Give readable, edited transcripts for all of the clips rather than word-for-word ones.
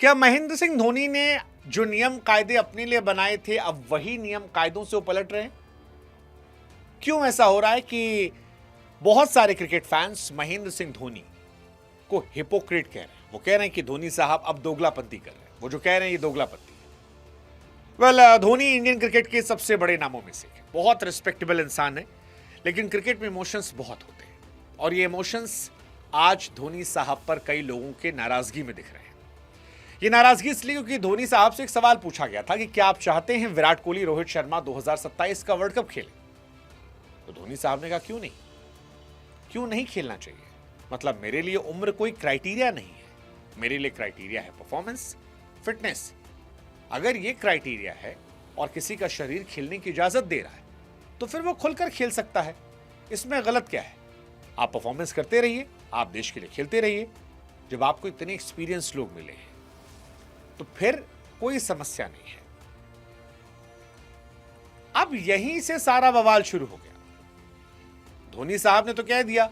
क्या महेंद्र सिंह धोनी ने जो नियम कायदे अपने लिए बनाए थे अब वही नियम कायदों से वो पलट रहे हैं? क्यों ऐसा हो रहा है कि बहुत सारे क्रिकेट फैंस महेंद्र सिंह धोनी को हिपोक्रेट कह रहे हैं? वो कह रहे हैं कि धोनी साहब अब दोगलापंती कर रहे हैं। वो जो कह रहे हैं ये दोगलापंती है। वेल, धोनी इंडियन क्रिकेट के सबसे बड़े नामों में से है। बहुत रिस्पेक्टेबल इंसान है, लेकिन क्रिकेट में इमोशंस बहुत होते हैं और ये इमोशंस आज धोनी साहब पर कई लोगों के नाराजगी में दिख रहे हैं। ये नाराजगी इसलिए क्योंकि धोनी साहब से एक सवाल पूछा गया था कि क्या आप चाहते हैं विराट कोहली रोहित शर्मा 2027 का वर्ल्ड कप खेले? तो धोनी साहब ने कहा क्यों नहीं खेलना चाहिए? मतलब मेरे लिए उम्र कोई क्राइटेरिया नहीं है, मेरे लिए क्राइटेरिया है परफॉर्मेंस, फिटनेस। अगर ये क्राइटेरिया है और किसी का शरीर खेलने की इजाजत दे रहा है तो फिर वो खुलकर खेल सकता है। इसमें गलत क्या है? आप परफॉर्मेंस करते रहिए, आप देश के लिए खेलते रहिए। जब आपको इतने एक्सपीरियंस लोग मिले हैं तो फिर कोई समस्या नहीं है। अब यहीं से सारा बवाल शुरू हो गया। धोनी साहब ने तो कह दिया,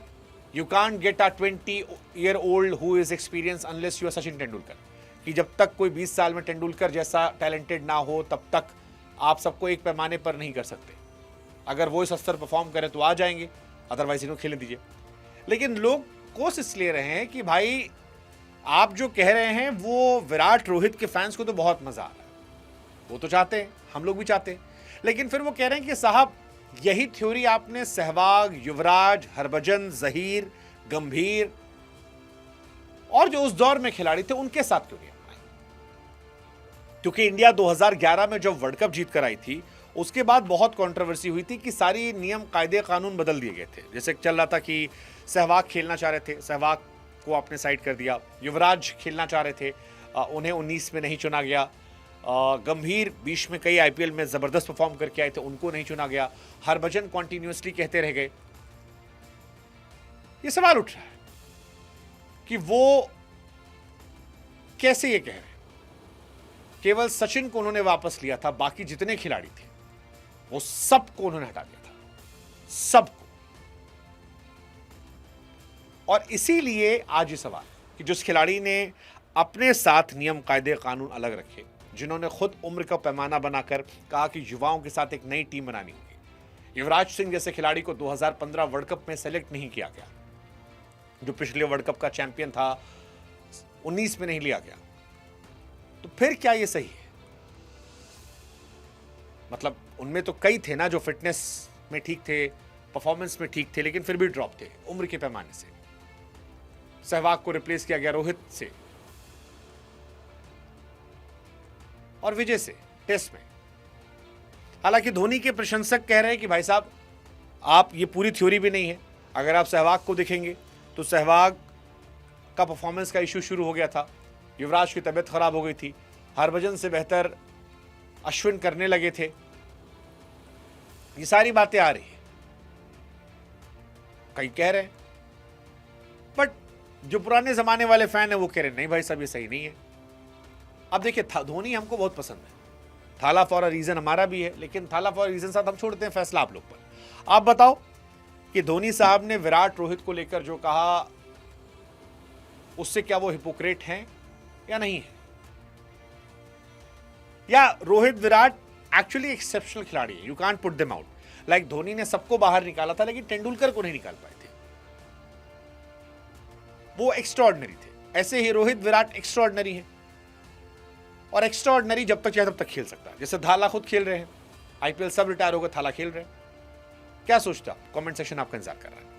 you can't get a 20-year-old who is experience unless you are Sachin Tendulkar, कि जब तक कोई 20 साल में तेंदुलकर जैसा टैलेंटेड ना हो तब तक आप सबको एक पैमाने पर नहीं कर सकते। अगर वो इस स्तर परफॉर्म करे तो आ जाएंगे, अदरवाइज इनको खेलने दीजिए। लेकिन लोग कोशिश ले रहे हैं कि भाई आप जो कह रहे हैं वो विराट रोहित के फैंस को तो बहुत मजा आ रहा है, वो तो चाहते हैं, हम लोग भी चाहते हैं। लेकिन फिर वो कह रहे हैं कि साहब यही थ्योरी आपने सहवाग, युवराज, हरभजन, जहीर, गंभीर और जो उस दौर में खिलाड़ी थे उनके साथ क्यों नहीं अपनाई? क्योंकि इंडिया 2011 में जब वर्ल्ड कप जीत कर आई थी उसके बाद बहुत कंट्रोवर्सी हुई थी कि सारी नियम कायदे कानून बदल दिए गए थे। जैसे चल रहा था कि सहवाग खेलना चाह रहे थे, सहवाग को आपने साइड कर दिया। युवराज खेलना चाह रहे थे, उन्हें 19 में नहीं चुना गया। गंभीर 20 में कई आईपीएल में जबरदस्त परफॉर्म करके आए थे, उनको नहीं चुना गया। हरभजन कॉन्टिन्यूसली कहते रह गए। ये सवाल उठ रहा है कि वो कैसे ये कह रहे हैं? केवल सचिन को उन्होंने वापस लिया था, बाकी जितने खिलाड़ी थे वो सबको उन्होंने हटा दिया था, सबको। और इसीलिए आज ये सवाल कि जिस खिलाड़ी ने अपने साथ नियम कायदे कानून अलग रखे, जिन्होंने खुद उम्र का पैमाना बनाकर कहा कि युवाओं के साथ एक नई टीम बनानी होगी। युवराज सिंह जैसे खिलाड़ी को 2015 वर्ल्ड कप में सेलेक्ट नहीं किया गया, जो पिछले वर्ल्ड कप का चैंपियन था, 19 में नहीं लिया गया। तो फिर क्या ये सही है? मतलब उनमें तो कई थे ना जो फिटनेस में ठीक थे, परफॉर्मेंस में ठीक थे, लेकिन फिर भी ड्रॉप थे उम्र के पैमाने से। सहवाग को रिप्लेस किया गया रोहित से और विजय से टेस्ट में। हालांकि धोनी के प्रशंसक कह रहे हैं कि भाई साहब आप, ये पूरी थ्योरी भी नहीं है। अगर आप सहवाग को देखेंगे तो सहवाग का परफॉर्मेंस का इशू शुरू हो गया था, युवराज की तबीयत खराब हो गई थी, हरभजन से बेहतर अश्विन करने लगे थे। ये सारी बातें आ रही है, कई कह रहे हैं, बट जो पुराने जमाने वाले फैन है वो कह रहे हैं नहीं भाई साहब ये सही नहीं है। अब देखिए, धोनी हमको बहुत पसंद है, थाला फॉर अ रीजन हमारा भी है, लेकिन थाला फॉर अ रीजन साथ हम छोड़ते हैं, फैसला आप लोग पर। आप बताओ कि धोनी साहब ने विराट रोहित को लेकर जो कहा उससे क्या वो हिपोक्रेट हैं या नहीं है? या रोहित विराट एक्चुअली एक्सेप्शनल खिलाड़ी है, you can't put them out. Like Dhoni ने सबको बाहर निकाला था लेकिन तेंदुलकर को नहीं निकाल पाए थे, वो एक्स्ट्राऑर्डिनरी थे। ऐसे ही रोहित विराट एक्स्ट्राऑर्डिनरी है, और एक्स्ट्राऑर्डिनरी जब तक चाहे तब तक खेल सकता है। जैसे थाला खुद खेल रहे हैं, आईपीएल सब रिटायर हो गए, थाला खेल रहे हैं। क्या सोचते हो आप? कमेंट सेक्शन आपका इंतजार कर रहा है।